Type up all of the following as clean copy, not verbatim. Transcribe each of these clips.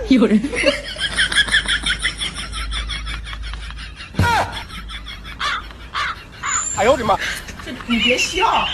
有人。哎呦我的妈！你别笑。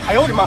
哎呦我的妈！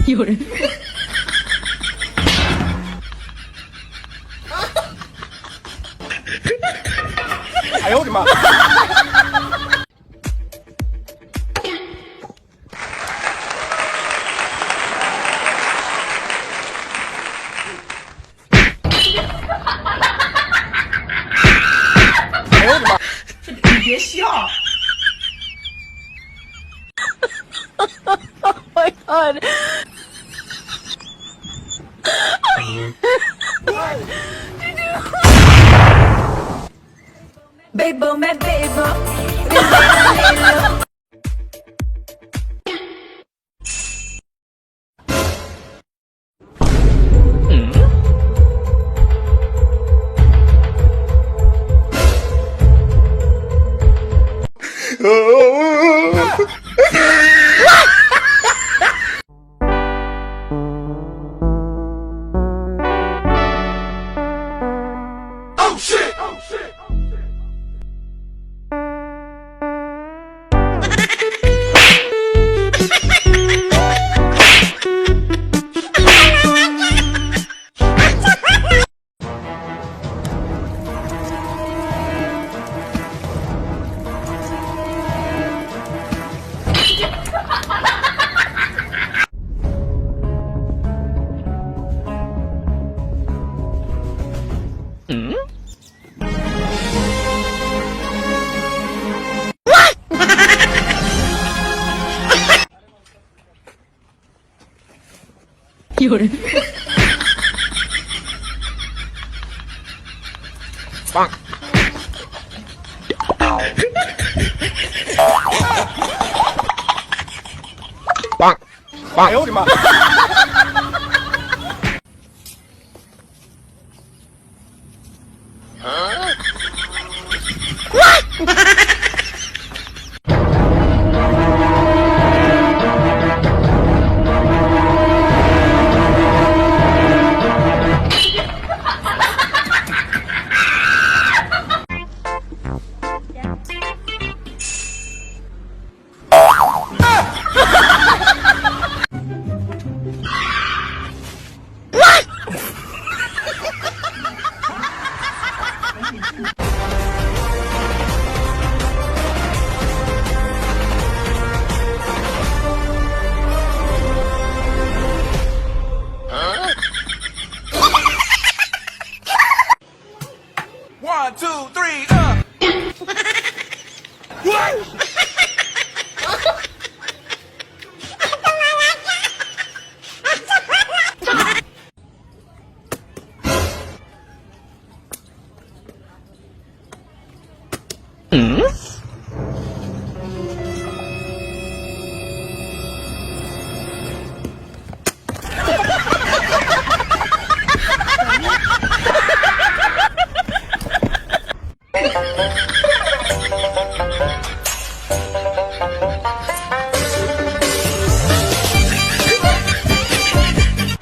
有人。哎呦我的妈！哎呦我的妈！你别笑。Oh my god. Bebo me bebo. Oh shit! Oh shit! What? 有人。棒！棒！棒！哎呦我的妈！One, two, three, What?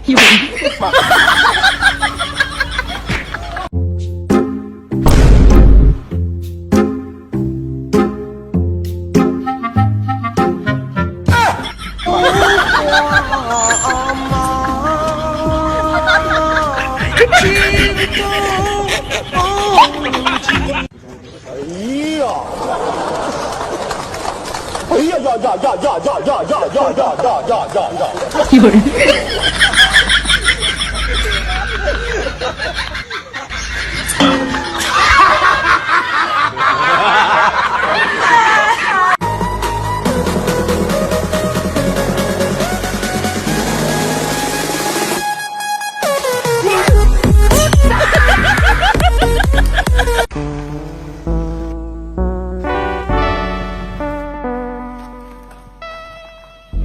有人。有人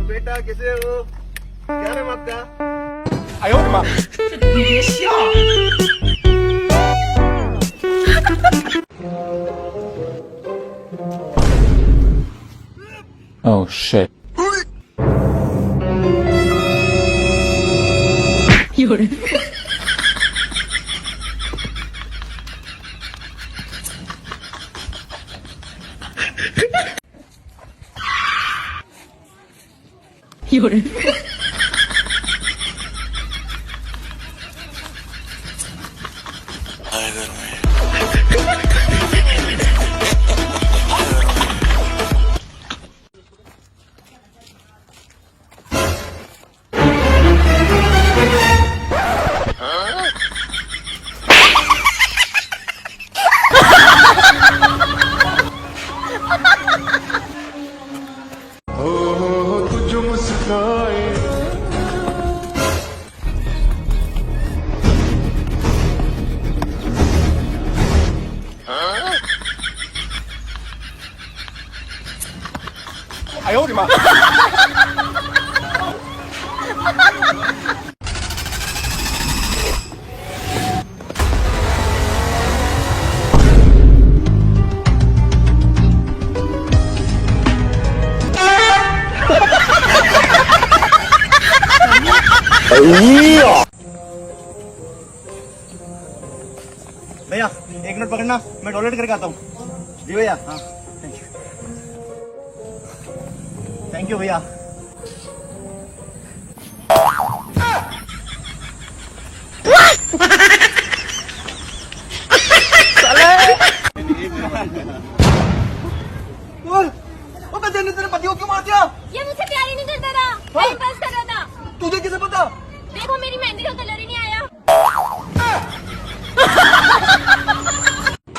，बेटा कैसे हो? क्या नाम आपका? 哎呦我的妈！你别笑。 Oh shit. 有人，有人，哎呦我的妈！ भैया 1 मिनट पकड़ना, मैं टॉयलेट करके आता हूँ। जी भैया। हाँ थैंक यू भैया। तेरे पति को क्यों मार दिया? ये मुझसे प्यार ही नहीं करता था, टाइम पास कर रहा था। तुझे कैसे पता? देखो मेरी मेहंदी का कलर ही नहीं आया।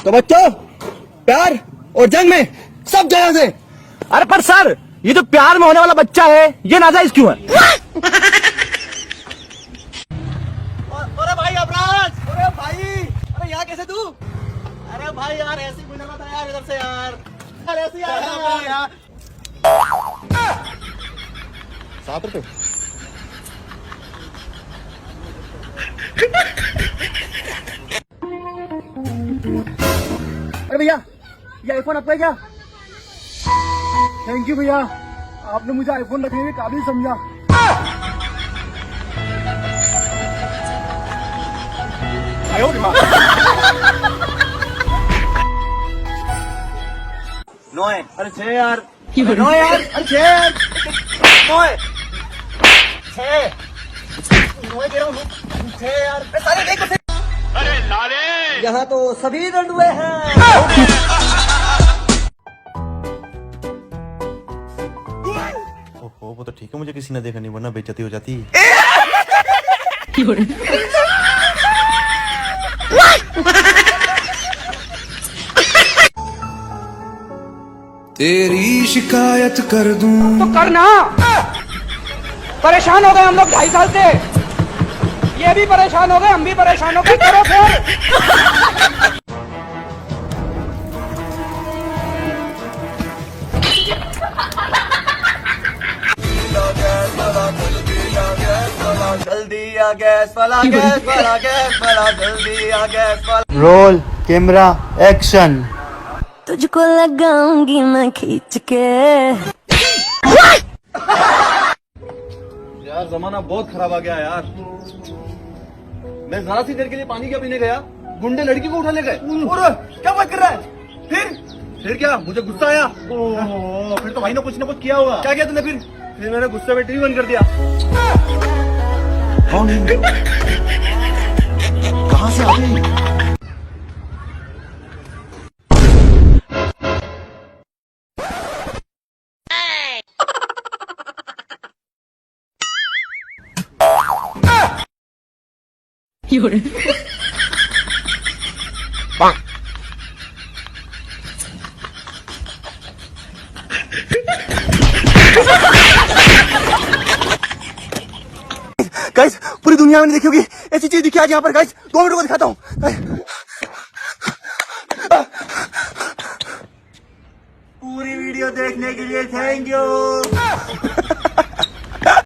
तो बच्चों, प्यार और जंग में सब जगह से। अरे पर सर, ये जो प्यार में होने वाला बच्चा है, ये नाजायज क्यों है? अरे भाई अबराज, अरे भाई, अरे यहाँ कैसे तू? अरे भाई यार ऐसे ही गुजरना था यार इधर से यार। अरे ऐसे यार। 7 रुपए। अरे भैया, ये आईफोन आपका है क्या? थैंक यू भैया, आपने मुझे आईफोन रखने के काबिल समझा।哎呦我的妈！ 9 है। अरे 6 यार।有 9 人， यार। अरे 6 यार। 9 है। 6 9 कह रहा हूँ। 6 यार। अरे सारे देख तो। अरे लाले, यहाँ तो सभी रंडुए हैं। ओहो, वो तो ठीक है, मुझे किसी ने देखा नहीं, वरना बेइज्जती हो जाती। 有人， तेरी शिकायत कर दूं तो करना। परेशान हो गए हम लोग 2.5 साल से। ये भी परेशान हो गए, हम भी परेशान हो गए। करो फिर। जल्दी आ गैस वाला, गैस वाला, गैस वाला, जल्दी आ गैस वाला। Roll camera action. तुझको लगाऊंगी मैं खींच के। यार जमाना बहुत खराब आ गया यार। मैं जरा सी देर के लिए पानी क्या पीने गया, गुंडे लड़की को उठा ले गए। और क्या बात कर रहा है? फिर क्या? मुझे गुस्सा आया। ओह, फिर तो भाई ने कुछ ना कुछ किया होगा। क्या किया तूने फिर मैंने गुस्से में टीवी बंद कर दिया। कौन है? कहाँ से आ गई? 有人， गाइस पूरी दुनिया में नहीं देखी होगी ऐसी चीज दिखी आज यहाँ पर गाइस 2 मिनट को दिखाता हूँ पूरी वीडियो देखने के लिए थैंक यू